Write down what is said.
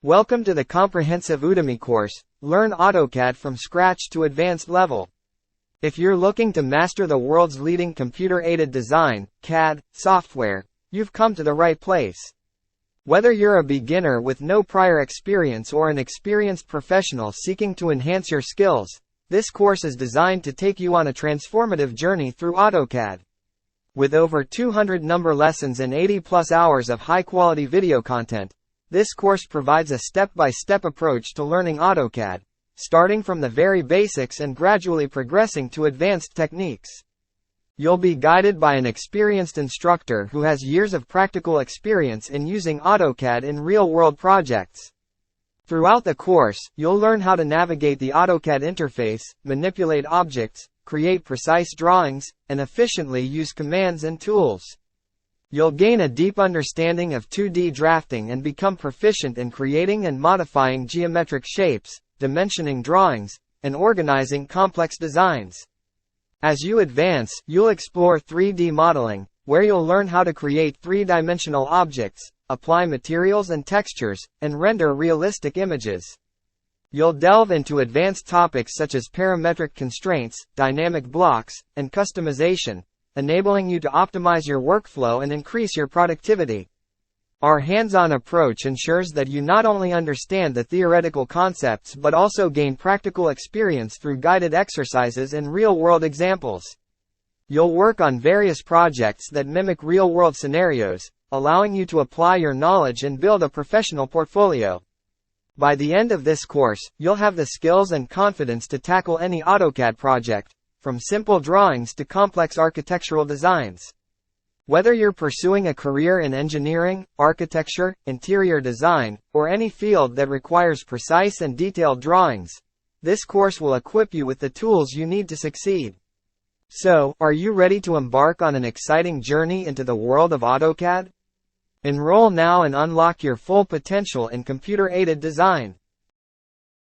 Welcome to the comprehensive Udemy course, Learn AutoCAD from scratch to advanced level. If you're looking to master the world's leading computer-aided design, CAD, software, you've come to the right place. Whether you're a beginner with no prior experience or an experienced professional seeking to enhance your skills, this course is designed to take you on a transformative journey through AutoCAD. With over 200 number lessons and 80+ hours of high-quality video content, this course provides a step-by-step approach to learning AutoCAD, starting from the very basics and gradually progressing to advanced techniques. You'll be guided by an experienced instructor who has years of practical experience in using AutoCAD in real-world projects. Throughout the course, you'll learn how to navigate the AutoCAD interface, manipulate objects, create precise drawings, and efficiently use commands and tools. You'll gain a deep understanding of 2D drafting and become proficient in creating and modifying geometric shapes, dimensioning drawings, and organizing complex designs. As you advance, you'll explore 3D modeling, where you'll learn how to create three-dimensional objects, apply materials and textures, and render realistic images. You'll delve into advanced topics such as parametric constraints, dynamic blocks, and customization, enabling you to optimize your workflow and increase your productivity. Our hands-on approach ensures that you not only understand the theoretical concepts but also gain practical experience through guided exercises and real-world examples. You'll work on various projects that mimic real-world scenarios, allowing you to apply your knowledge and build a professional portfolio. By the end of this course, you'll have the skills and confidence to tackle any AutoCAD project, from simple drawings to complex architectural designs. Whether you're pursuing a career in engineering, architecture, interior design, or any field that requires precise and detailed drawings, this course will equip you with the tools you need to succeed. So, are you ready to embark on an exciting journey into the world of AutoCAD? Enroll now and unlock your full potential in computer-aided design.